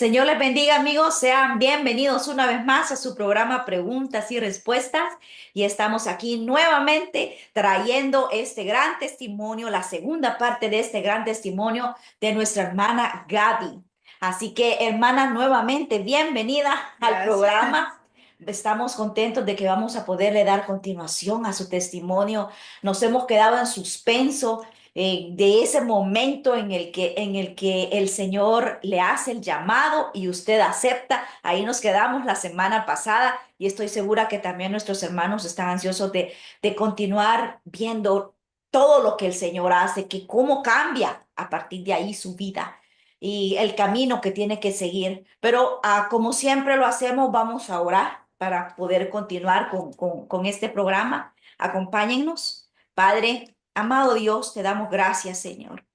Señor les bendiga, amigos. Sean bienvenidos una vez más a su programa Preguntas y Respuestas. Y estamos aquí nuevamente trayendo este gran testimonio, la segunda parte de este gran testimonio de nuestra hermana Gaby. Así que, hermana, nuevamente bienvenida al Gracias. programa. Estamos contentos de que vamos a poderle dar continuación a su testimonio. Nos hemos quedado en suspenso de ese momento en el que el Señor le hace el llamado y usted acepta. Ahí nos quedamos la semana pasada y estoy segura que también nuestros hermanos están ansiosos de continuar viendo todo lo que el Señor hace, que cómo cambia a partir de ahí su vida y el camino que tiene que seguir. Pero como siempre lo hacemos, vamos a orar para poder continuar con este programa. Acompáñennos. Padre, amado Dios, te damos gracias, Señor.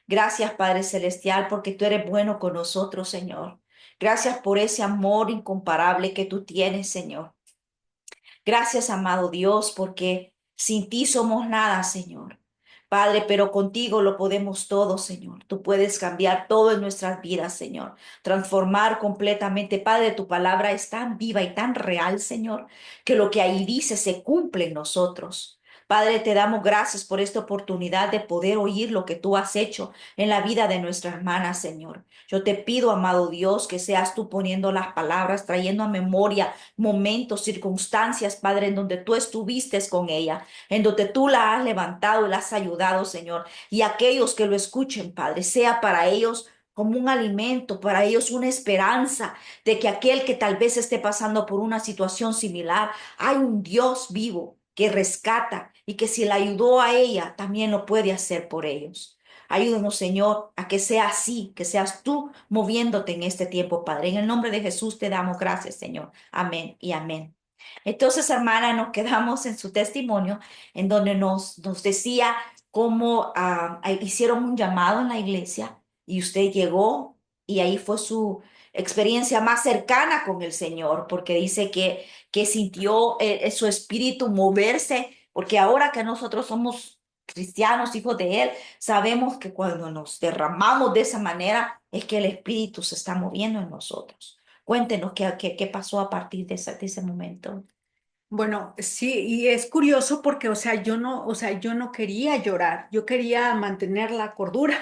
Gracias, Padre Celestial, porque tú eres bueno con nosotros, Señor. Gracias por ese amor incomparable que tú tienes, Señor. Gracias, amado Dios, porque sin ti somos nada, Señor. Padre, pero contigo lo podemos todo, Señor. Tú puedes cambiar todo en nuestras vidas, Señor. Transformar completamente. Padre, tu palabra es tan viva y tan real, Señor, que lo que ahí dice se cumple en nosotros. Padre, te damos gracias por esta oportunidad de poder oír lo que tú has hecho en la vida de nuestra hermana, Señor. Yo te pido, amado Dios, que seas tú poniendo las palabras, trayendo a memoria momentos, circunstancias, Padre, en donde tú estuviste con ella, en donde tú la has levantado y la has ayudado, Señor. Y aquellos que lo escuchen, Padre, sea para ellos como un alimento, para ellos una esperanza de que aquel que tal vez esté pasando por una situación similar, hay un Dios vivo que rescata y que si la ayudó a ella, también lo puede hacer por ellos. Ayúdanos, Señor, a que sea así, que seas tú moviéndote en este tiempo, Padre. En el nombre de Jesús te damos gracias, Señor. Amén y amén. Entonces, hermana, nos quedamos en su testimonio, en donde nos decía cómo hicieron un llamado en la iglesia y usted llegó y ahí fue su experiencia más cercana con el Señor, porque dice que sintió su espíritu moverse, porque ahora que nosotros somos cristianos, hijos de Él, sabemos que cuando nos derramamos de esa manera es que el espíritu se está moviendo en nosotros. Cuéntenos qué pasó a partir de ese momento. Bueno, sí, y es curioso porque, yo no quería llorar, yo quería mantener la cordura.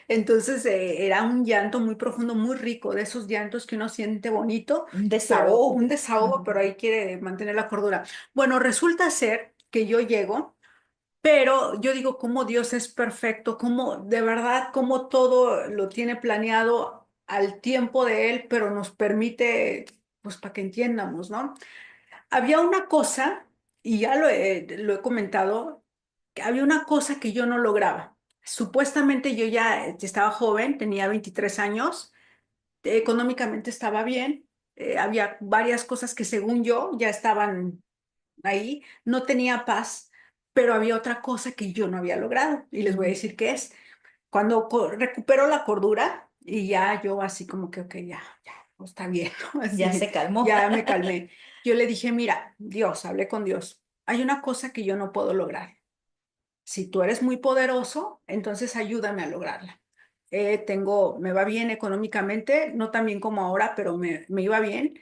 Entonces, era un llanto muy profundo, muy rico, de esos llantos que uno siente bonito, Un pero desahogo. un desahogo, Ujú. pero ahí quiere mantener la cordura. Bueno, resulta ser que yo llego, pero yo digo, cómo Dios es perfecto, cómo de verdad, cómo todo lo tiene planeado al tiempo de Él, pero nos permite, pues, para que entiendamos, ¿no? Había una cosa, y ya lo he comentado, que había una cosa que yo no lograba. Supuestamente yo ya estaba joven, tenía 23 años, económicamente estaba bien, había varias cosas que según yo ya estaban ahí, no tenía paz, pero había otra cosa que yo no había logrado, y les voy a Ujú. decir qué es. Cuando recupero la cordura y ya yo así como que, ok, ya, pues, está bien, ¿no? Ya Así, se calmó. ya me calmé. Yo le dije, mira, Dios, hablé con Dios, hay una cosa que yo no puedo lograr. Si tú eres muy poderoso, entonces ayúdame a lograrla. Me va bien económicamente, no tan bien como ahora, pero me iba bien,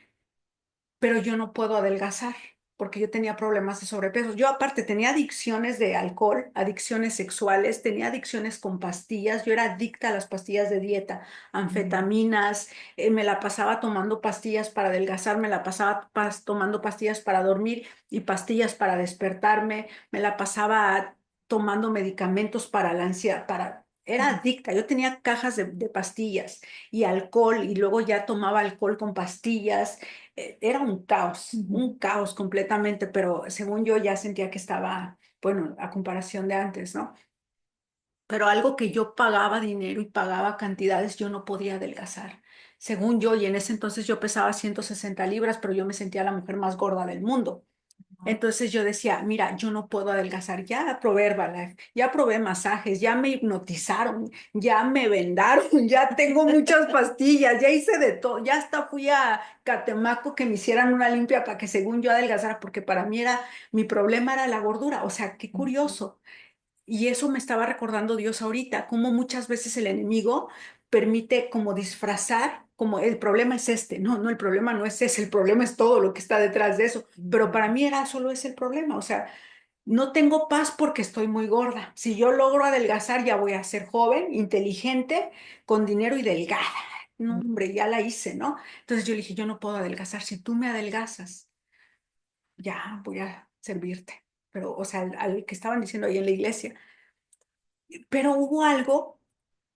pero yo no puedo adelgazar porque yo tenía problemas de sobrepeso. Yo aparte tenía adicciones de alcohol, adicciones sexuales, tenía adicciones con pastillas, yo era adicta a las pastillas de dieta, Ujú. anfetaminas, me la pasaba tomando pastillas para adelgazar, me la pasaba tomando pastillas para dormir y pastillas para despertarme, me la pasaba tomando medicamentos para la ansiedad, para... Era adicta, yo tenía cajas de pastillas y alcohol y luego ya tomaba alcohol con pastillas. Era Ujú. un caos completamente, pero según yo ya sentía que estaba, bueno, a comparación de antes, ¿no? Pero algo que yo pagaba dinero y pagaba cantidades, yo no podía adelgazar. Según yo, y en ese entonces yo pesaba 160 libras, pero yo me sentía la mujer más gorda del mundo. Entonces yo decía, mira, yo no puedo adelgazar. Ya probé Herbalife, ya probé masajes, ya me hipnotizaron, ya me vendaron, ya tengo muchas pastillas, ya hice de todo, ya hasta fui a Catemaco que me hicieran una limpia para que según yo adelgazara, porque para mí era, mi problema era la gordura. O sea, qué curioso. Y eso me estaba recordando Dios ahorita, cómo muchas veces el enemigo permite como disfrazar como el problema es este. No, no, el problema no es ese, el problema es todo lo que está detrás de eso. Pero para mí era solo ese el problema. O sea, no tengo paz porque estoy muy gorda. Si yo logro adelgazar, ya voy a ser joven, inteligente, con dinero y delgada. No, hombre, ya la hice, ¿no? Entonces yo le dije, yo no puedo adelgazar. Si tú me adelgazas, ya voy a servirte. Pero, o sea, al que estaban diciendo ahí en la iglesia. Pero hubo algo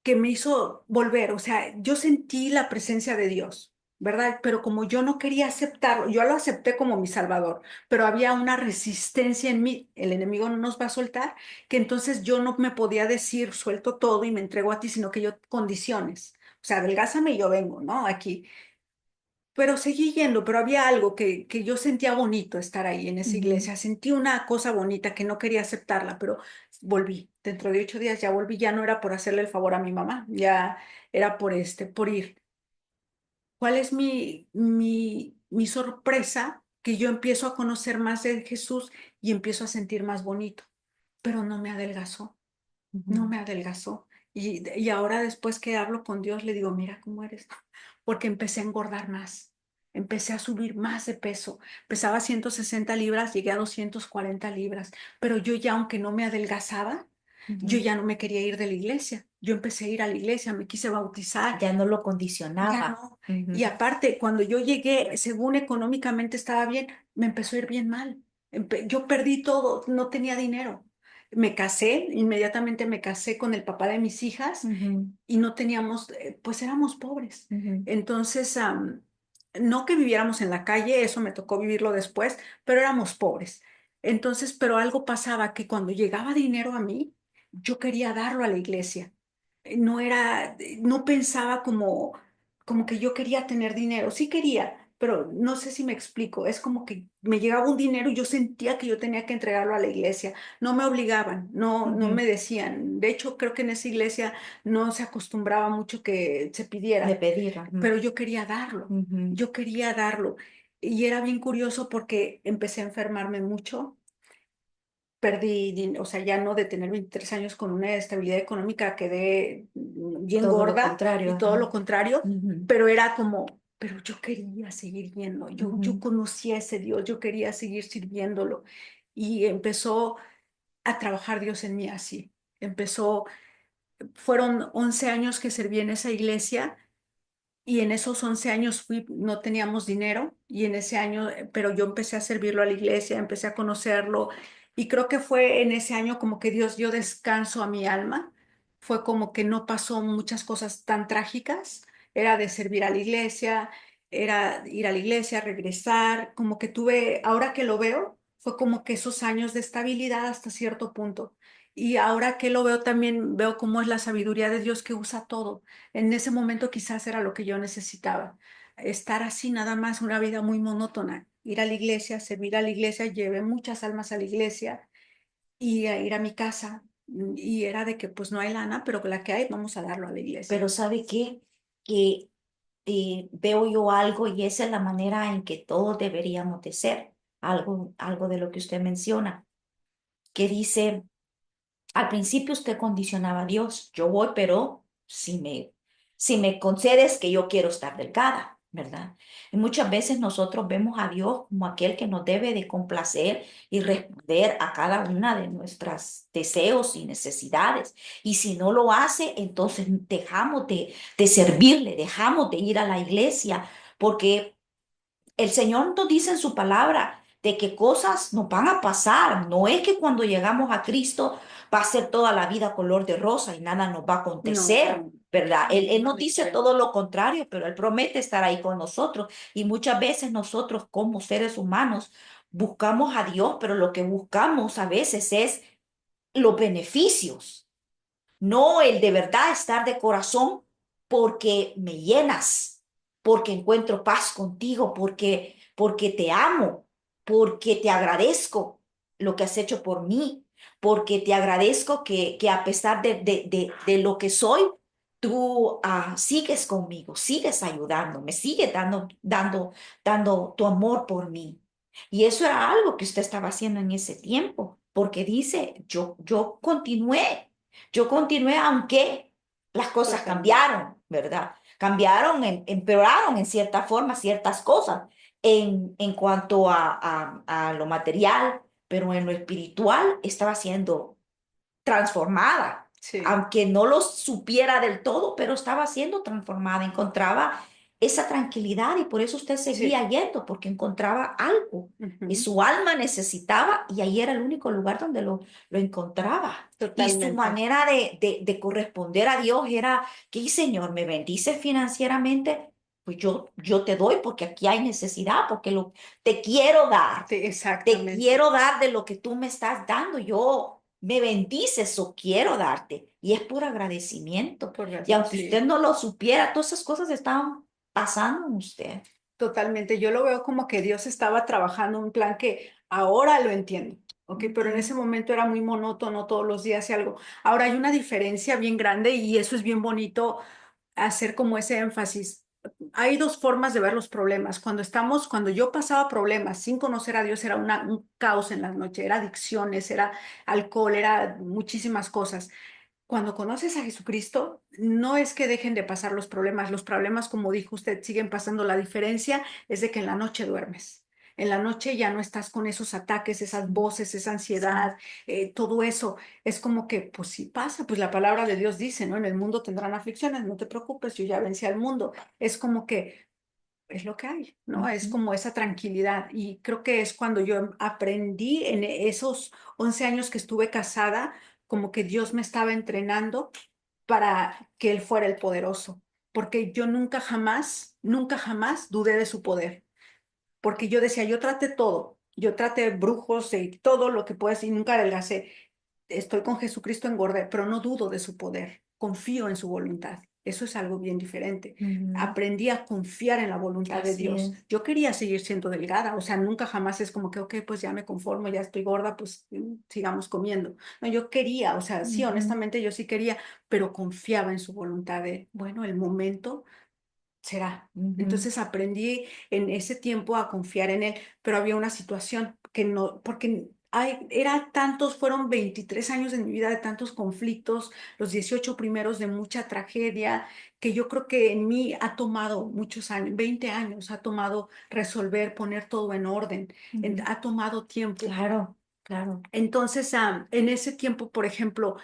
que me hizo volver, o sea, yo sentí la presencia de Dios, ¿verdad? Pero como yo no quería aceptarlo, yo lo acepté como mi Salvador, pero había una resistencia en mí, el enemigo no nos va a soltar, que entonces yo no me podía decir, suelto todo y me entrego a ti, sino que yo condiciones, o sea, adelgázame y yo vengo, ¿no? Aquí. Pero seguí yendo, pero había algo que yo sentía bonito estar ahí en esa Ujú. iglesia, sentí una cosa bonita que no quería aceptarla, pero volví. Dentro de 8 días ya volví, ya no era por hacerle el favor a mi mamá, ya era por ir. ¿Cuál es mi sorpresa? Que yo empiezo a conocer más de Jesús y empiezo a sentir más bonito, pero no me adelgazó, no Ujú. me adelgazó. Y ahora después que hablo con Dios, le digo, mira cómo eres, porque empecé a engordar más, empecé a subir más de peso. Pesaba 160 libras, llegué a 240 libras, pero yo ya, aunque no me adelgazaba, yo Ujú. ya no me quería ir de la iglesia. Yo empecé a ir a la iglesia, me quise bautizar, Ya no lo ya condicionaba. no. Y Ujú. aparte, cuando yo llegué, según económicamente estaba bien, me empezó a ir bien mal. Yo perdí todo, no tenía dinero. Me casé, inmediatamente me casé con el papá de mis hijas Ujú. y no teníamos, pues éramos pobres. Ujú. Entonces, no que viviéramos en la calle, eso me tocó vivirlo después, pero éramos pobres. Entonces, pero algo pasaba que cuando llegaba dinero a mí, yo quería darlo a la iglesia. No era, no pensaba como que yo quería tener dinero. Sí quería, pero no sé si me explico. Es como que me llegaba un dinero y yo sentía que yo tenía que entregarlo a la iglesia. No me obligaban, no, no Ujú. me decían. De hecho, creo que en esa iglesia no se acostumbraba mucho que se De pidiera, pedir. Ujú. pero yo quería darlo. Ujú. Yo quería darlo. Y era bien curioso porque empecé a enfermarme mucho. Perdí, o sea, ya no de tener 23 años con una estabilidad económica, quedé bien Todo lo gorda contrario. y todo Ajá. lo contrario, Ujú. pero era como, pero yo quería seguir yendo, yo Ujú. conocía a ese Dios, yo quería seguir sirviéndolo y empezó a trabajar Dios en mí así. Empezó, fueron 11 años que serví en esa iglesia y en esos 11 años no teníamos dinero y en ese año, pero yo empecé a servirlo a la iglesia, empecé a conocerlo y creo que fue en ese año como que Dios dio descanso a mi alma. Fue como que no pasó muchas cosas tan trágicas. Era de servir a la iglesia, era ir a la iglesia, regresar, como que tuve, ahora que lo veo, fue como que esos años de estabilidad hasta cierto punto. Y ahora que lo veo también veo cómo es la sabiduría de Dios que usa todo. En ese momento quizás era lo que yo necesitaba, estar así nada más, una vida muy monótona, ir a la iglesia, servir a la iglesia, llevé muchas almas a la iglesia y a ir a mi casa. Y era de que pues no hay lana, pero la que hay vamos a darlo a la iglesia. Pero ¿sabe qué? Que veo yo algo y esa es la manera en que todos deberíamos de ser. Algo de lo que usted menciona, que dice, al principio usted condicionaba a Dios, yo voy, pero si me concedes que yo quiero estar delgada, ¿verdad? Y muchas veces nosotros vemos a Dios como aquel que nos debe de complacer y responder a cada una de nuestras deseos y necesidades. Y si no lo hace, entonces dejamos de servirle, dejamos de ir a la iglesia, porque el Señor nos dice en su palabra de que cosas nos van a pasar. No es que cuando llegamos a Cristo va a ser toda la vida color de rosa y nada nos va a acontecer, No, ¿verdad? Él nos no, dice todo lo contrario, pero Él promete estar ahí con nosotros. Y muchas veces nosotros como seres humanos buscamos a Dios, pero lo que buscamos a veces es los beneficios, no el de verdad estar de corazón porque me llenas, porque encuentro paz contigo, porque te amo, porque te agradezco lo que has hecho por mí, porque te agradezco que a pesar de lo que soy, tú sigues conmigo, sigues ayudándome, sigues dando tu amor por mí. Y eso era algo que usted estaba haciendo en ese tiempo, porque dice, yo continué aunque las cosas totalmente. cambiaron, ¿verdad? cambiaron, empeoraron en cierta forma ciertas cosas en cuanto a lo material, pero en lo espiritual estaba siendo transformada, Sí, aunque no lo supiera del todo, pero estaba siendo transformada, encontraba esa tranquilidad y por eso usted sí. seguía yendo, porque encontraba algo y Ujú. su alma necesitaba y ahí era el único lugar donde lo encontraba. Y su Totalmente. manera de corresponder a Dios era que, Señor, me bendice financieramente, pues yo te doy porque aquí hay necesidad, porque te quiero dar. Sí, Te exactamente. quiero dar de lo que tú me estás dando. Yo me bendices o quiero darte. Y es por agradecimiento. Y Correcto, aunque usted sí. no lo supiera, todas esas cosas estaban pasando en usted. Totalmente. Yo lo veo como que Dios estaba trabajando un plan que ahora lo entiendo, ¿ok? Pero en ese Ujú, momento era muy monótono todos los días y algo. Ahora hay una diferencia bien grande y eso es bien bonito hacer como ese énfasis. Hay dos formas de ver los problemas. Cuando yo pasaba problemas sin conocer a Dios, era un caos en la noche, era adicciones, era alcohol, era muchísimas cosas. Cuando conoces a Jesucristo, no es que dejen de pasar los problemas, como dijo usted, siguen pasando. La diferencia es de que en la noche duermes. En la noche ya no estás con esos ataques, esas sí, voces, esa sí. ansiedad, todo eso. Es como que, pues sí pasa, pues la palabra de Dios dice, ¿no? En el mundo tendrán aflicciones, no te preocupes, yo ya vencí al mundo. Es como que es lo que hay, ¿no? Es Ujú, como esa tranquilidad. Y creo que es cuando yo aprendí en esos 11 años que estuve casada, como que Dios me estaba entrenando para que Él fuera el poderoso, porque yo nunca jamás dudé de su poder, porque yo decía, yo traté todo, yo traté brujos y todo lo que puedas y nunca adelgacé. Estoy con Jesucristo, engordé, pero no dudo de su poder, confío en su voluntad. Eso es algo bien diferente. ujú. Aprendí a confiar en la voluntad de Así Dios. es. Yo quería seguir siendo delgada, o sea, nunca jamás es como que, ok, pues ya me conformo, ya estoy gorda, pues sigamos comiendo. No, yo quería, o sea, sí, Ujú, honestamente yo sí quería, pero confiaba en su voluntad de, bueno, el momento será. ujú, Entonces aprendí en ese tiempo a confiar en él, pero había una situación que no, porque era tantos, fueron 23 años de mi vida de tantos conflictos, los 18 primeros de mucha tragedia, que yo creo que en mí ha tomado muchos años, 20 años, ha tomado resolver, poner todo en orden, ujú. ha tomado tiempo. Claro, claro. Entonces, en ese tiempo, por ejemplo,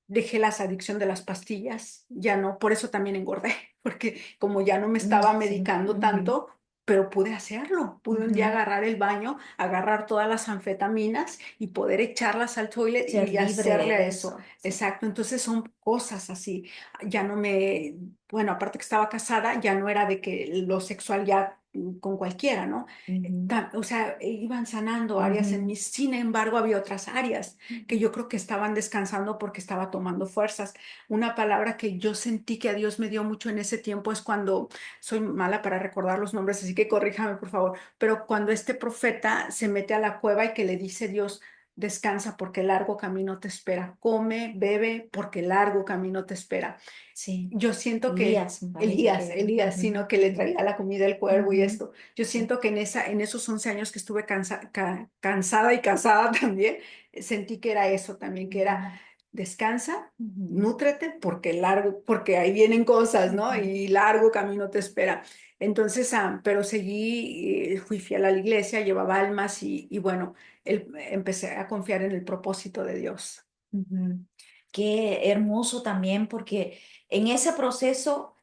dejé las adicción de las pastillas, ya no, por eso también engordé, porque como ya no me estaba Sí. medicando Ujú, tanto, pero pude hacerlo, pude un día ujú. agarrar el baño, agarrar todas las anfetaminas y poder echarlas al toilet Ser y libre hacerle a de eso. eso. Sí. Exacto, entonces son cosas así. Ya no me, bueno, aparte que estaba casada, ya no era de que lo sexual ya con cualquiera, ¿no? Ujú, O sea, iban sanando áreas en ujú, mí. Sin embargo, había otras áreas que ujú. yo creo que estaban descansando porque estaba tomando fuerzas. Una palabra que yo sentí que a Dios me dio mucho en ese tiempo es cuando, soy mala para recordar los nombres, así que corríjame por favor, pero cuando este profeta se mete a la cueva y que le dice Dios, descansa porque largo camino te espera, come, bebe porque largo camino te espera. Sí. Yo siento que Elías, me parece Elías, que era. Elías, Ujú, sino que le ujú, traía la comida del cuervo y ujú. esto. Yo Sí. siento que en esos 11 años que estuve cansada y casada también, sentí que era eso también, que era Ujú, descansa, ujú, nútrete porque largo, porque ahí vienen cosas, ¿no? ujú, Y largo camino te espera. Entonces, pero seguí, fui fiel a la iglesia, llevaba almas y bueno, empecé a confiar en el propósito de Dios. ujú. Qué hermoso también, porque en ese proceso,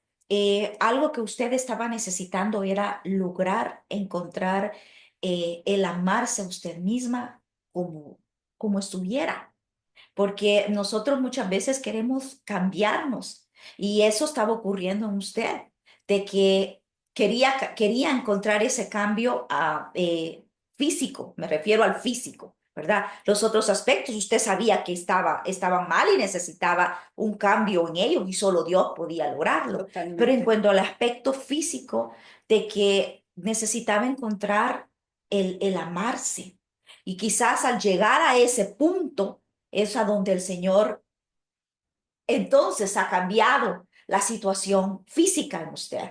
algo que usted estaba necesitando era lograr encontrar el amarse a usted misma como, como estuviera. Porque nosotros muchas veces queremos cambiarnos y eso estaba ocurriendo en usted, de que quería encontrar ese cambio físico, me refiero al físico, ¿verdad? Los otros aspectos, usted sabía que estaban mal y necesitaba un cambio en ellos y solo Dios podía lograrlo. Pero en Totalmente. cuanto al aspecto físico, de que necesitaba encontrar el amarse. Y quizás al llegar a ese punto, es a donde el Señor entonces ha cambiado la situación física en usted.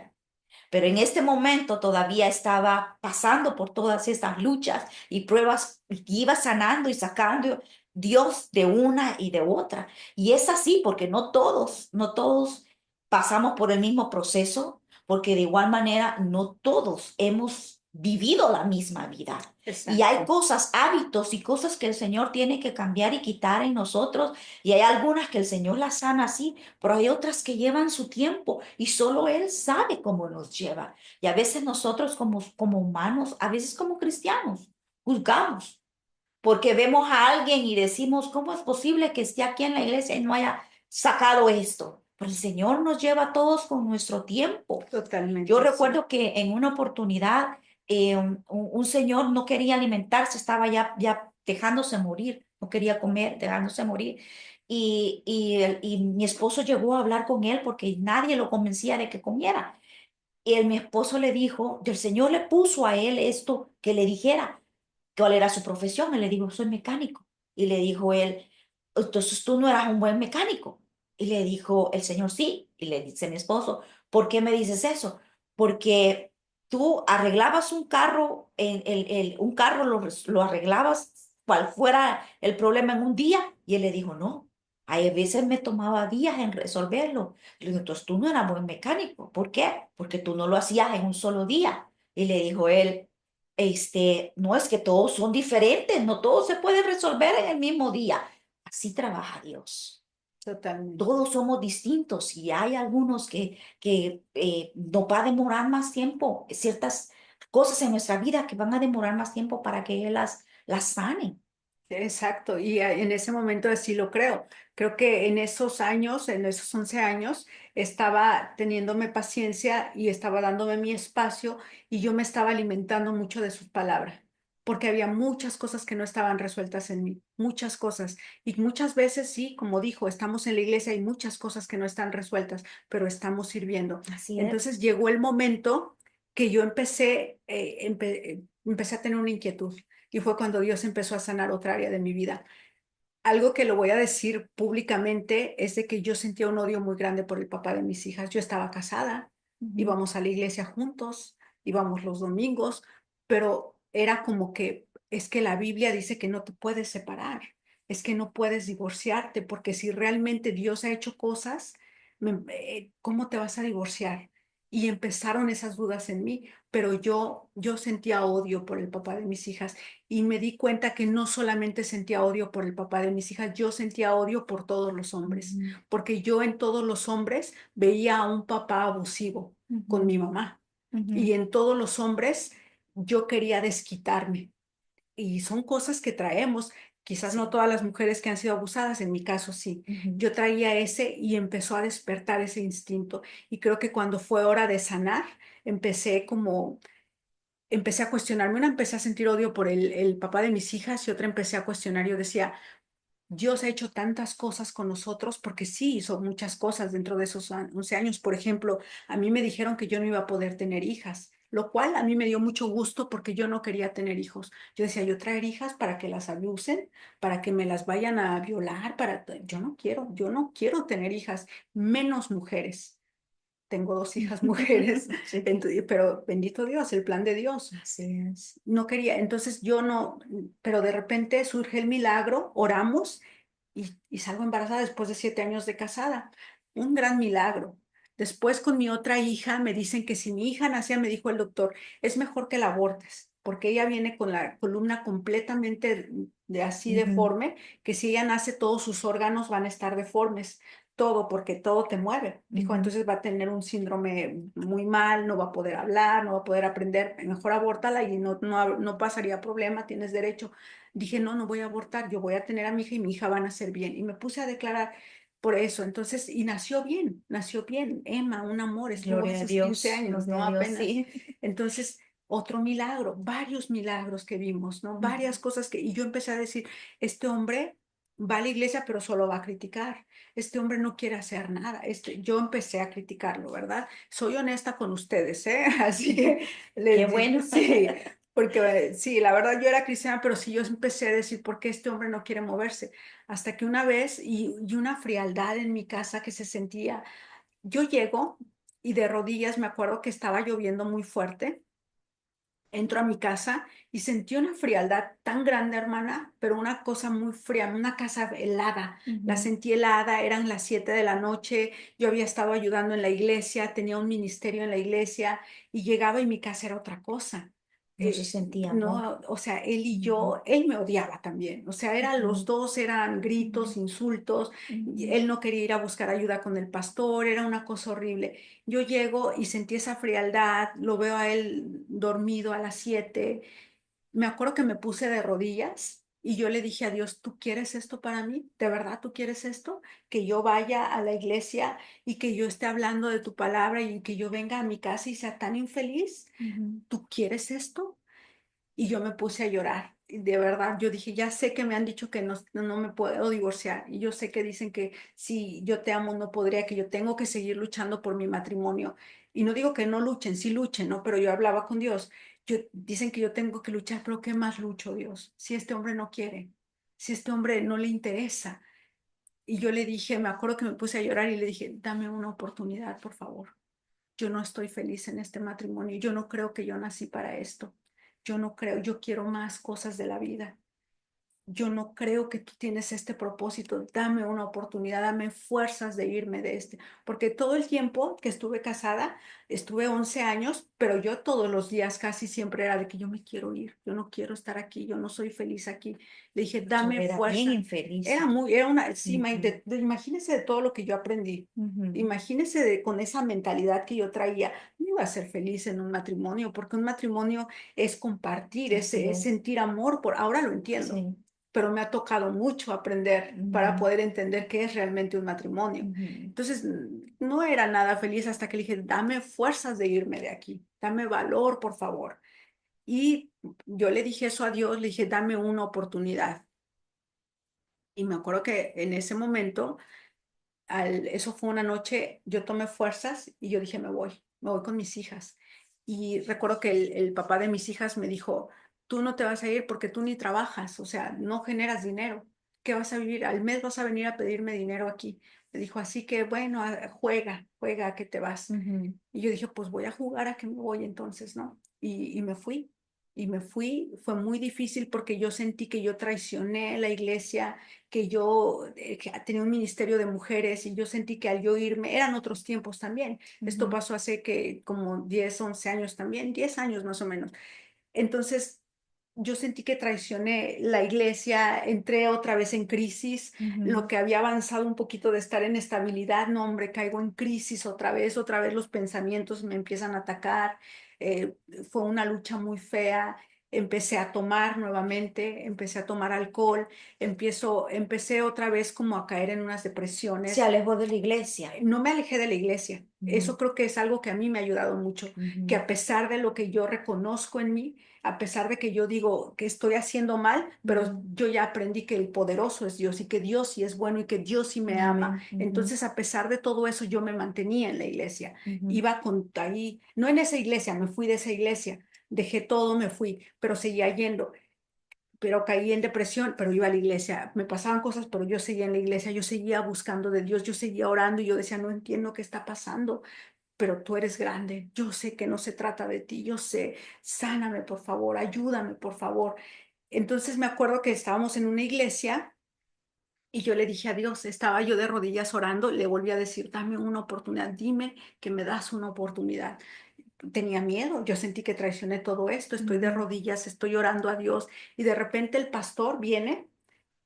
Pero en este momento todavía estaba pasando por todas estas luchas y pruebas y iba sanando y sacando Dios de una y de otra. Y es así porque no todos pasamos por el mismo proceso, porque de igual manera no todos hemos vivido la misma vida. Y hay Exacto, cosas, hábitos y cosas que el Señor tiene que cambiar y quitar en nosotros. Y hay algunas que el Señor las sana así, pero hay otras que llevan su tiempo y solo Él sabe cómo nos lleva. Y a veces nosotros como humanos, a veces como cristianos, juzgamos porque vemos a alguien y decimos, ¿cómo es posible que esté aquí en la iglesia y no haya sacado esto? Pero el Señor nos lleva a todos con nuestro tiempo. Yo totalmente, sí. recuerdo que en una oportunidad un señor no quería alimentarse, estaba ya dejándose morir, no quería comer, dejándose morir. Y mi esposo llegó a hablar con él porque nadie lo convencía de que comiera. Y mi esposo le dijo, el Señor le puso a él esto que le dijera cuál era su profesión. Él le dijo, soy mecánico. Y le dijo él, entonces tú no eras un buen mecánico. Y le dijo el señor, sí. Y le dice mi esposo, ¿por qué me dices eso? Porque tú arreglabas un carro, un carro lo arreglabas cual fuera el problema en un día. Y él le dijo, no, hay veces me tomaba días en resolverlo. Le digo, entonces tú no eras buen mecánico. ¿Por qué? Porque tú no lo hacías en un solo día. Y le dijo él, no es que todos son diferentes, no todo se puede resolver en el mismo día. Así trabaja Dios. Totalmente. Todos somos distintos y hay algunos que nos va a demorar más tiempo, ciertas cosas en nuestra vida que van a demorar más tiempo para que Él las sane. Exacto, y en ese momento así lo creo. Creo que en esos años, en esos 11 años, estaba teniéndome paciencia y estaba dándome mi espacio y yo me estaba alimentando mucho de sus palabras, porque había muchas cosas que no estaban resueltas en mí, muchas cosas. Y muchas veces, sí, como dijo, estamos en la iglesia, hay muchas cosas que no están resueltas, pero estamos sirviendo. Así es. Entonces llegó el momento que yo empecé a tener una inquietud. Y fue cuando Dios empezó a sanar otra área de mi vida. Algo que lo voy a decir públicamente es de que yo sentía un odio muy grande por el papá de mis hijas. Yo estaba casada, Ujú, íbamos a la iglesia juntos, íbamos los domingos, pero era como que es que la Biblia dice que no te puedes separar, es que no puedes divorciarte, porque si realmente Dios ha hecho cosas, ¿cómo te vas a divorciar? Y empezaron esas dudas en mí, pero yo sentía odio por el papá de mis hijas y me di cuenta que no solamente sentía odio por el papá de mis hijas, yo sentía odio por todos los hombres, ujú, porque yo en todos los hombres veía a un papá abusivo con ujú, mi mamá y ujú, en todos los hombres yo quería desquitarme y son cosas que traemos. Quizás no sí, todas las mujeres que han sido abusadas, en mi caso sí. ujú, Yo traía ese y empezó a despertar ese instinto. Y creo que cuando fue hora de sanar, empecé a cuestionarme. Una empecé a sentir odio por el papá de mis hijas y otra empecé a cuestionar. Yo decía, Dios ha hecho tantas cosas con nosotros, porque sí hizo muchas cosas dentro de esos 11 años. Por ejemplo, a mí me dijeron que yo no iba a poder tener hijas, lo cual a mí me dio mucho gusto porque yo no quería tener hijos. Yo decía, yo traer hijas para que las abusen, para que me las vayan a violar, yo no quiero tener hijas, menos mujeres. Tengo dos hijas mujeres, sí, pero bendito Dios, el plan de Dios. así es. No quería, entonces yo no, pero de repente surge el milagro, oramos y salgo embarazada después de 7 años de casada. Un gran milagro. Después con mi otra hija me dicen que si mi hija nacía, me dijo el doctor, es mejor que la abortes, porque ella viene con la columna completamente de así Ujú, deforme, que si ella nace todos sus órganos van a estar deformes, todo, porque todo te mueve. Dijo, ujú. entonces va a tener un síndrome muy mal, no va a poder hablar, no va a poder aprender, mejor abórtala y no pasaría problema, tienes derecho. Dije, no, no voy a abortar, yo voy a tener a mi hija y mi hija va a nacer bien. Y me puse a declarar por eso. Entonces, y nació bien. Emma, un amor, estuvo Gloria a esos 15 Dios, años, gloria no a Dios, apenas. sí. Entonces, otro milagro, varios milagros que vimos, ¿no? Varias cosas y yo empecé a decir, este hombre va a la iglesia, pero solo va a criticar. Este hombre no quiere hacer nada. Yo empecé a criticarlo, ¿verdad? Soy honesta con ustedes, ¿eh? Así que Qué les digo, bueno. sí, porque sí, la verdad yo era cristiana, pero sí yo empecé a decir, ¿por qué este hombre no quiere moverse? Hasta que una vez, y una frialdad en mi casa que se sentía, yo llego y de rodillas me acuerdo que estaba lloviendo muy fuerte Entro a mi casa y sentí una frialdad tan grande, hermana, pero una cosa muy fría, una casa helada. La Ujú. sentí helada, eran las 7 de la noche, yo había estado ayudando en la iglesia, tenía un ministerio en la iglesia y llegaba y mi casa era otra cosa. No se sentía amor. No, o sea, él y Ujú, yo, él me odiaba también, o sea, eran los ujú, dos, eran ujú, gritos, insultos, y ujú. él no quería ir a buscar ayuda con el pastor, era una cosa horrible. Yo llego y sentí esa frialdad, lo veo a él dormido a las 7. Me acuerdo que me puse de rodillas y yo le dije a Dios, ¿tú quieres esto para mí? ¿De verdad tú quieres esto? Que yo vaya a la iglesia y que yo esté hablando de tu palabra y que yo venga a mi casa y sea tan infeliz. Ujú. ¿Tú quieres esto? Y yo me puse a llorar. Y de verdad, yo dije, ya sé que me han dicho que no me puedo divorciar. Y yo sé que dicen que si yo te amo, no podría, que yo tengo que seguir luchando por mi matrimonio. Y no digo que no luchen, sí luchen, ¿no? Pero yo hablaba con Dios. Dicen que yo tengo que luchar, pero ¿qué más lucho, Dios? Si este hombre no quiere, si este hombre no le interesa. Y yo le dije, me acuerdo que me puse a llorar y le dije, dame una oportunidad, por favor. Yo no estoy feliz en este matrimonio. Yo no creo que yo nací para esto. Yo no creo, yo quiero más cosas de la vida. Yo no creo que tú tienes este propósito. Dame una oportunidad, dame fuerzas de irme de este. Porque todo el tiempo que estuve casada, estuve 11 años, pero yo todos los días casi siempre era de que yo me quiero ir, yo no quiero estar aquí, yo no soy feliz aquí. Le dije, Eso dame era bien fuerza. infeliz. Era una, sí, Ujú, imagínese de todo lo que yo aprendí. ujú. Imagínese con esa mentalidad que yo traía, no iba a ser feliz en un matrimonio, porque un matrimonio es compartir, Así es es. sentir amor, ahora lo entiendo, Sí. pero me ha tocado mucho aprender para Ujú, poder entender qué es realmente un matrimonio. ujú. Entonces, no era nada feliz hasta que le dije, dame fuerzas de irme de aquí, dame valor, por favor. Y yo le dije eso a Dios, le dije, dame una oportunidad. Y me acuerdo que en ese momento, eso fue una noche, yo tomé fuerzas y yo dije, me voy con mis hijas. Y recuerdo que el papá de mis hijas me dijo, tú no te vas a ir porque tú ni trabajas, o sea, no generas dinero. ¿Qué vas a vivir? Al mes vas a venir a pedirme dinero aquí. Me dijo, así que bueno, juega, juega a que te vas. Ujú, Y yo dije, pues voy a jugar a que me voy entonces, ¿no? Y me fui. Y me fui, fue muy difícil porque yo sentí que yo traicioné la iglesia, que yo que tenía un ministerio de mujeres y yo sentí que al yo irme, eran otros tiempos también. Esto ujú, pasó hace que como 10 11 años también, 10 años más o menos. Entonces, yo sentí que traicioné la iglesia, entré otra vez en crisis, ujú. lo que había avanzado un poquito de estar en estabilidad, no, hombre, caigo en crisis otra vez los pensamientos me empiezan a atacar, eh, fue una lucha muy fea, empecé a tomar nuevamente, empecé a tomar alcohol, empecé otra vez como a caer en unas Se depresiones. alejó de la iglesia. No me alejé de la iglesia. Ujú, Eso creo que es algo que a mí me ha ayudado mucho, que ujú, a pesar de lo que yo reconozco en mí, a pesar de que yo digo que estoy haciendo mal, pero ujú. yo ya aprendí que el poderoso es Dios y que Dios sí es bueno y que Dios sí me ama. Amén. Ujú, Entonces, a pesar de todo eso, yo me mantenía en la iglesia. ujú, Iba con ahí, no en esa iglesia, me fui de esa iglesia, dejé todo, me fui, pero seguía yendo, pero caí en depresión, pero iba a la iglesia. Me pasaban cosas, pero yo seguía en la iglesia, yo seguía buscando de Dios, yo seguía orando y yo decía, no entiendo qué está pasando, pero tú eres grande. Yo sé que no se trata de ti, yo sé, sáname, por favor, ayúdame, por favor. Entonces me acuerdo que estábamos en una iglesia y yo le dije a Dios, estaba yo de rodillas orando, le volví a decir, dame una oportunidad, dime que me das una oportunidad. Tenía miedo, yo sentí que traicioné todo esto, estoy de ujú. rodillas, estoy orando a Dios y de repente el pastor viene,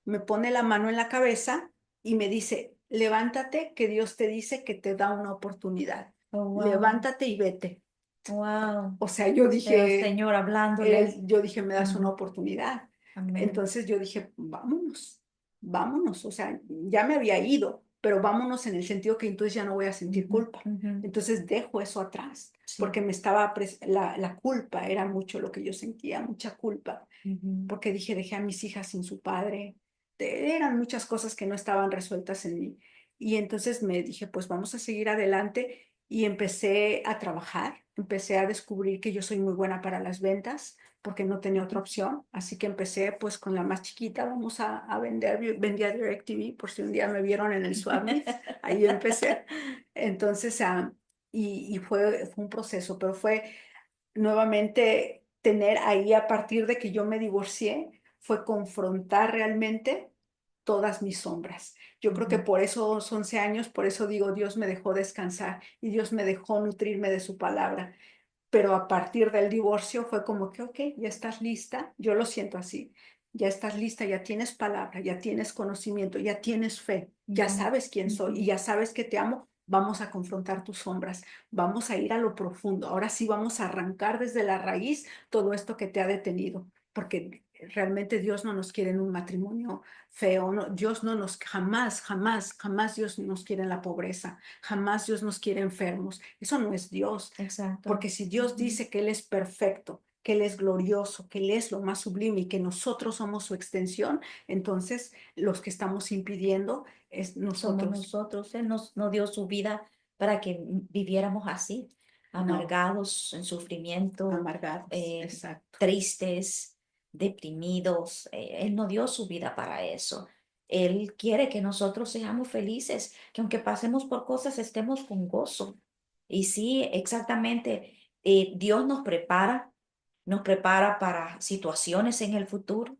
me pone la mano en la cabeza y me dice, levántate, que Dios te dice que te da una oportunidad. Oh, wow. Levántate y vete. Wow. O sea, yo Era el dije, Señor hablándole. yo dije, me das una Ujú, oportunidad. amén. Entonces yo dije, vámonos, vámonos. O sea, ya me había ido, pero vámonos en el sentido que entonces ya no voy a sentir Ujú, culpa. ujú. Entonces dejo eso atrás, Sí. porque me estaba, la culpa era mucho lo que yo sentía, mucha culpa, Ujú, porque dije, dejé a mis hijas sin su padre. Eran muchas cosas que no estaban resueltas en mí. Y entonces me dije, pues vamos a seguir adelante y empecé a trabajar, empecé a descubrir que yo soy muy buena para las ventas porque no tenía otra opción, así que empecé pues con la más chiquita, vamos a vender, vendía DirecTV por si un día me vieron en el Swapmeet, ahí empecé. Entonces, y fue un proceso, pero fue nuevamente tener ahí a partir de que yo me divorcié fue confrontar realmente todas mis sombras. Yo creo que Ujú. por esos 11 años, por eso digo, Dios me dejó descansar y Dios me dejó nutrirme de su palabra. Pero a partir del divorcio fue como que, ok, ya estás lista, yo lo siento así, ya estás lista, ya tienes palabra, ya tienes conocimiento, ya tienes fe, ya Ujú. sabes quién soy y Ujú. ya sabes que te amo. Vamos a confrontar tus sombras, vamos a ir a lo profundo. Ahora sí vamos a arrancar desde la raíz todo esto que te ha detenido, porque realmente Dios no nos quiere en un matrimonio feo, no, Dios no nos, jamás, jamás, jamás Dios nos quiere en la pobreza, jamás Dios nos quiere enfermos. Eso no es Dios. Exacto. Porque si Dios Ujú. dice que Él es perfecto, que Él es glorioso, que Él es lo más sublime y que nosotros somos su extensión, entonces los que estamos impidiendo es Somos nosotros. nosotros. Él nos dio su vida para que viviéramos así, No, amargados, en sufrimiento, amargados. Exacto, tristes, deprimidos. Él no dio su vida para eso. Él quiere que nosotros seamos felices, que aunque pasemos por cosas, estemos con gozo. Y sí, exactamente, Dios nos prepara para situaciones en el futuro.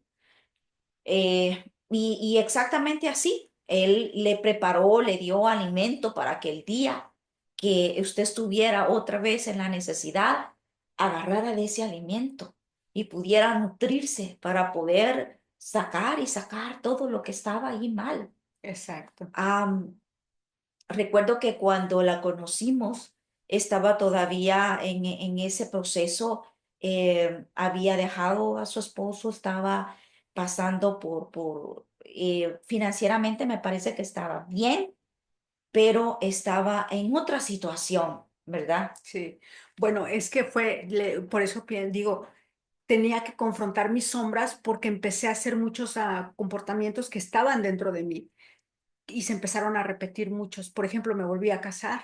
Y exactamente así, Él le preparó, le dio alimento para que el día que usted estuviera otra vez en la necesidad, agarrara de ese alimento y pudiera nutrirse para poder sacar y sacar todo lo que estaba ahí mal. exacto. Am, Recuerdo que cuando la conocimos, estaba todavía en ese proceso, había dejado a su esposo, estaba pasando financieramente me parece que estaba bien, pero estaba en otra situación, ¿verdad? Sí. Bueno, es que fue, por eso digo, tenía que confrontar mis sombras porque empecé a hacer muchos comportamientos que estaban dentro de mí. Y se empezaron a repetir muchos. Por ejemplo, me volví a casar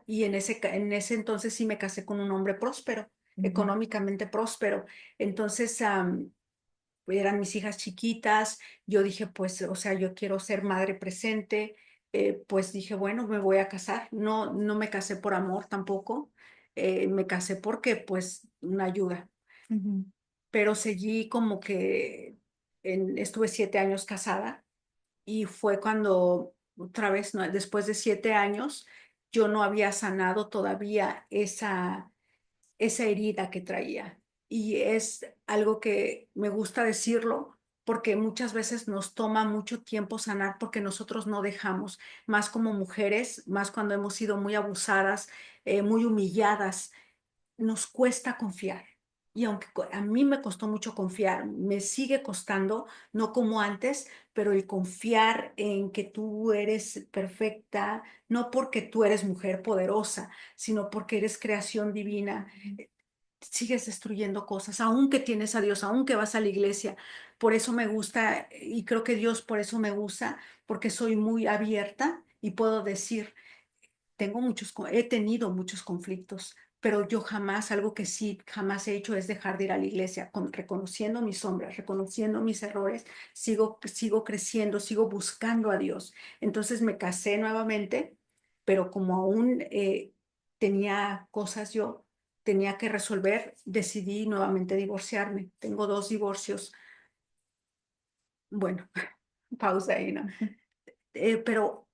y en ese entonces sí me casé con un hombre próspero, Ujú. económicamente próspero. Entonces, eran mis hijas chiquitas, yo dije, pues, o sea, yo quiero ser madre presente, pues dije, bueno, me voy a casar. No, no me casé por amor tampoco, me casé porque, pues, una ayuda, Ujú. pero seguí como que estuve 7 años casada y fue cuando otra vez, después de 7 años, yo no había sanado todavía esa herida que traía. Y es algo que me gusta decirlo porque muchas veces nos toma mucho tiempo sanar porque nosotros no dejamos, más como mujeres, más cuando hemos sido muy abusadas, muy humilladas, nos cuesta confiar. Y aunque a mí me costó mucho confiar, me sigue costando, no como antes, pero el confiar en que tú eres perfecta, no porque tú eres mujer poderosa, sino porque eres creación divina, sigues destruyendo cosas, aunque tienes a Dios, aunque vas a la iglesia. Por eso me gusta y creo que Dios por eso me usa, porque soy muy abierta y puedo decir, he tenido muchos conflictos, pero yo jamás, algo que sí jamás he hecho es dejar de ir a la iglesia, reconociendo mis sombras, reconociendo mis errores, sigo creciendo, sigo buscando a Dios. Entonces me casé nuevamente, pero como aún tenía cosas yo, tenía que resolver, decidí nuevamente divorciarme. Tengo 2 divorcios. Bueno, pausa ahí, ¿no? Pero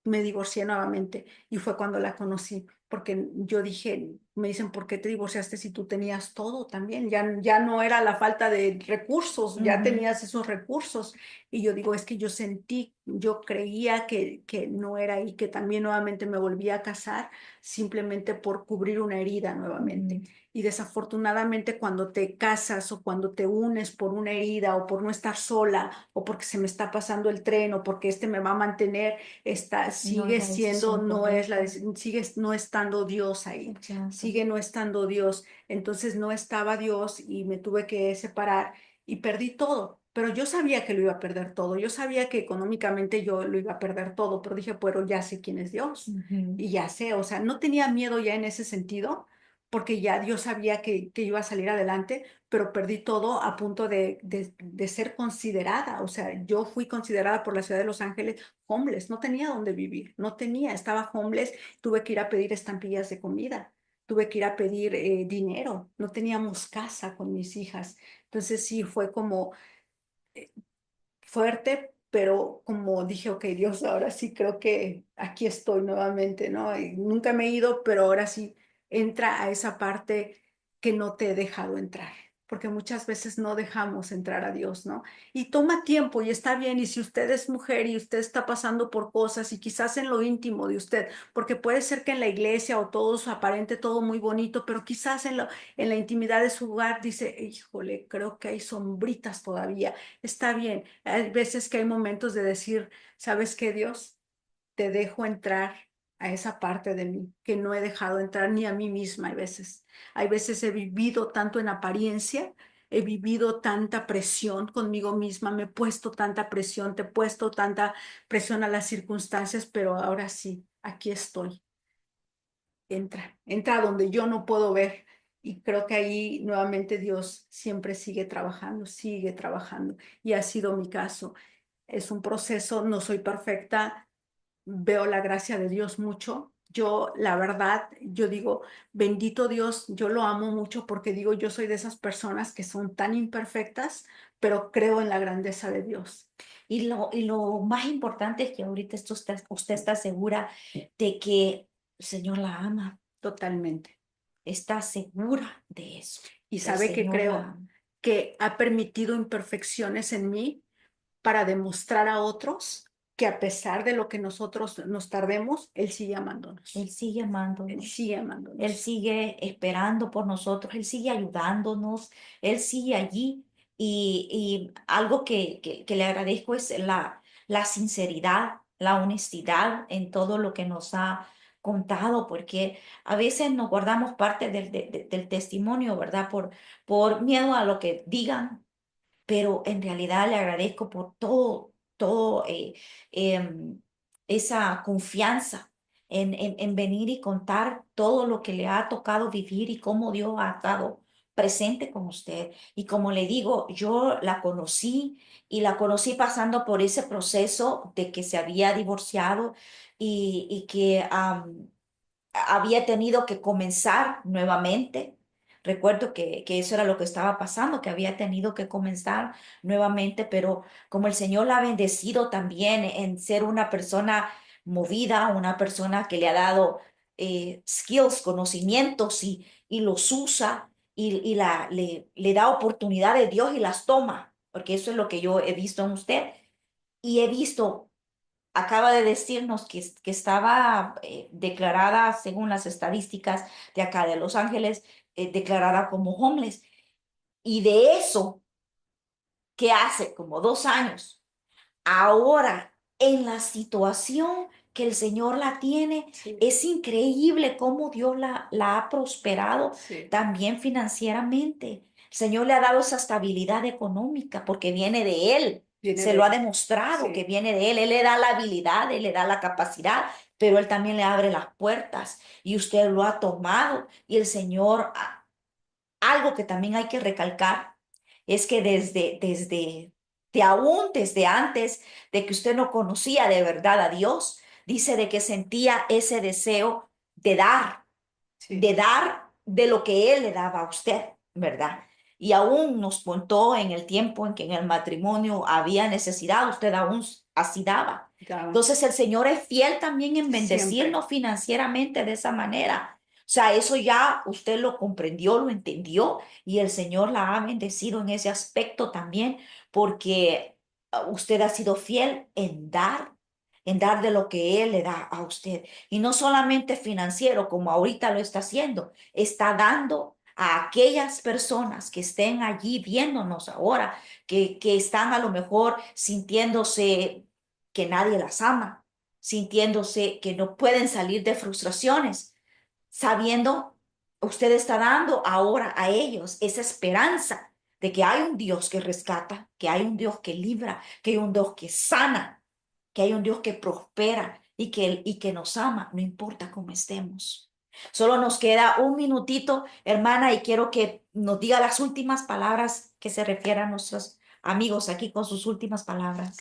me divorcié nuevamente y fue cuando la conocí, porque yo dije, me dicen, ¿por qué te divorciaste si tú tenías todo también? Ya no era la falta de recursos, ya Ujú. tenías esos recursos. Y yo digo, es que yo sentí, yo creía que no era ahí, que también nuevamente me volví a casar simplemente por cubrir una herida nuevamente. Ujú. Y desafortunadamente cuando te casas o cuando te unes por una herida o por no estar sola o porque se me está pasando el tren o porque este me va a mantener, No es sigue la siendo, decisión no es correcta. sigue no estando Dios ahí, Exacto. sigue no estando Dios. Entonces no estaba Dios y me tuve que separar y perdí todo. Pero yo sabía que lo iba a perder todo, yo sabía que económicamente yo lo iba a perder todo, pero dije, pero ya sé quién es Dios Ujú. y ya sé, o sea, no tenía miedo ya en ese sentido, porque ya Dios sabía que iba a salir adelante, pero perdí todo a punto de ser considerada. O sea, yo fui considerada por la ciudad de Los Ángeles homeless, no tenía dónde vivir, no tenía, estaba homeless, tuve que ir a pedir estampillas de comida tuve que ir a pedir dinero, no teníamos casa con mis hijas. Entonces sí, fue como fuerte, pero como dije, ok, Dios, ahora sí creo que aquí estoy nuevamente, ¿no? Y nunca me he ido, pero ahora sí entra a esa parte que no te he dejado entrar, porque muchas veces no dejamos entrar a Dios, ¿no? Y toma tiempo y está bien, y si usted es mujer y usted está pasando por cosas y quizás en lo íntimo de usted, porque puede ser que en la iglesia o todo aparente todo muy bonito, pero quizás en la intimidad de su hogar dice, híjole, creo que hay sombritas todavía. Está bien. Hay veces que hay momentos de decir, ¿sabes qué, Dios? Te dejo entrar a esa parte de mí que no he dejado entrar ni a mí misma. Hay veces he vivido tanto en apariencia, he vivido tanta presión conmigo misma, me he puesto tanta presión, te he puesto tanta presión a las circunstancias, pero ahora sí, aquí estoy. Entra donde yo no puedo ver. Y creo que ahí nuevamente Dios siempre sigue trabajando. Y ha sido mi caso. Es un proceso, no soy perfecta, veo la gracia de Dios mucho. Yo, la verdad, yo digo, bendito Dios, yo lo amo mucho porque digo, yo soy de esas personas que son tan imperfectas, pero creo en la grandeza de Dios. Y lo más importante es que ahorita usted está segura de que el Señor la ama. Totalmente. Está segura de eso, Y que el sabe que Señor la creo ama. que ha permitido imperfecciones en mí para demostrar a otros que a pesar de lo que nosotros nos tardemos, Él sigue Él amándonos. sigue Él amándonos. sigue Él amándonos. sigue esperando por nosotros, Él sigue ayudándonos, Él sigue allí. Y algo que le agradezco es la sinceridad, la honestidad en todo lo que nos ha contado, porque a veces nos guardamos parte del testimonio, ¿verdad? Por miedo a lo que digan, pero en realidad le agradezco por todo esa confianza en venir y contar todo lo que le ha tocado vivir y cómo Dios ha estado presente con usted. Y como le digo, yo la conocí pasando por ese proceso de que se había divorciado y que había tenido que comenzar nuevamente. Recuerdo que eso era lo que estaba pasando, que había tenido que comenzar nuevamente, pero como el Señor la ha bendecido también en ser una persona movida, una persona que le ha dado skills, conocimientos y los usa le da oportunidad de Dios y las toma, porque eso es lo que yo he visto en usted. Y he visto acaba de decirnos que estaba declarada, según las estadísticas de acá de Los Ángeles, declarada como homeless. Y de eso que hace como 2 años, ahora en la situación que el Señor la tiene, Sí, es increíble cómo Dios la ha prosperado sí, también financieramente. El Señor le ha dado esa estabilidad económica porque viene de Él. viene Se de lo ha Él. demostrado que Sí, viene de Él. Él le da la habilidad, Él le da la capacidad, pero Él también le abre las puertas y usted lo ha tomado. Y el Señor, algo que también hay que recalcar es que desde antes de que usted no conocía de verdad a Dios, dice de que sentía ese deseo sí, de dar de lo que Él le daba a usted, ¿verdad? Y aún nos contó en el tiempo en que en el matrimonio había necesidad, usted aún así daba. daba. Entonces el Señor es fiel también en Siempre. bendecirnos financieramente de esa manera. O sea, eso ya usted lo comprendió, lo entendió y el Señor la ha bendecido en ese aspecto también porque usted ha sido fiel en dar de lo que Él le da a usted. Y no solamente financiero, como ahorita lo está haciendo, está dando a aquellas personas que estén allí viéndonos ahora, que están a lo mejor sintiéndose que nadie las ama, sintiéndose que no pueden salir de frustraciones, sabiendo, usted está dando ahora a ellos esa esperanza de que hay un Dios que rescata, que hay un Dios que libra, que hay un Dios que sana, que hay un Dios que prospera y que nos ama, no importa cómo estemos. Solo nos queda un minutito, hermana, y quiero que nos diga las últimas palabras que se refieran a nuestros amigos aquí con sus últimas palabras.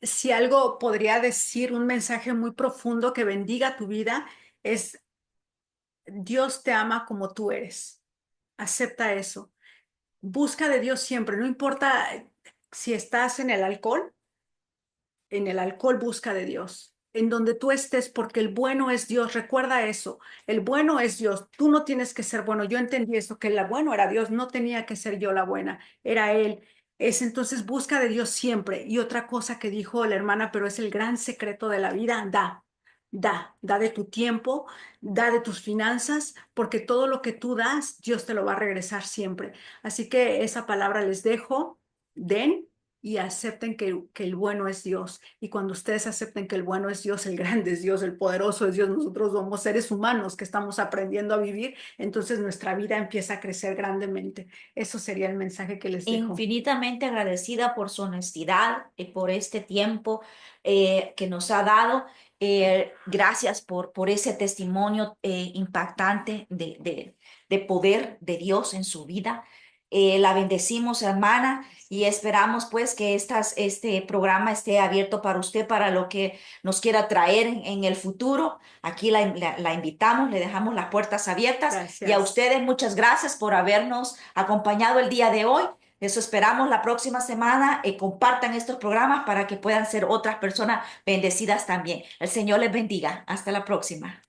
Si algo podría decir, un mensaje muy profundo que bendiga tu vida, es Dios te ama como tú eres. Acepta eso. Busca de Dios siempre, no importa si estás en el alcohol busca de Dios. En donde tú estés, porque el bueno es Dios. Recuerda eso. El bueno es Dios. Tú no tienes que ser bueno. Yo entendí eso, que la bueno era Dios. No tenía que ser yo la buena. Era Él. Es entonces busca de Dios siempre. Y otra cosa que dijo la hermana, pero es el gran secreto de la vida, da de tu tiempo, da de tus finanzas, porque todo lo que tú das, Dios te lo va a regresar siempre. Así que esa palabra les dejo, den y acepten que el bueno es Dios. Y cuando ustedes acepten que el bueno es Dios, el grande es Dios, el poderoso es Dios, nosotros somos seres humanos que estamos aprendiendo a vivir, entonces nuestra vida empieza a crecer grandemente. Eso sería el mensaje que les dejo. Infinitamente agradecida por su honestidad y por este tiempo que nos ha dado. Gracias por ese testimonio impactante de poder de Dios en su vida. La bendecimos, hermana, y esperamos pues que este programa esté abierto para usted, para lo que nos quiera traer en el futuro. Aquí la invitamos, le dejamos las puertas abiertas y a Gracias. ustedes muchas gracias por habernos acompañado el día de hoy. Eso esperamos la próxima semana. Compartan estos programas para que puedan ser otras personas bendecidas también. El Señor les bendiga. Hasta la próxima.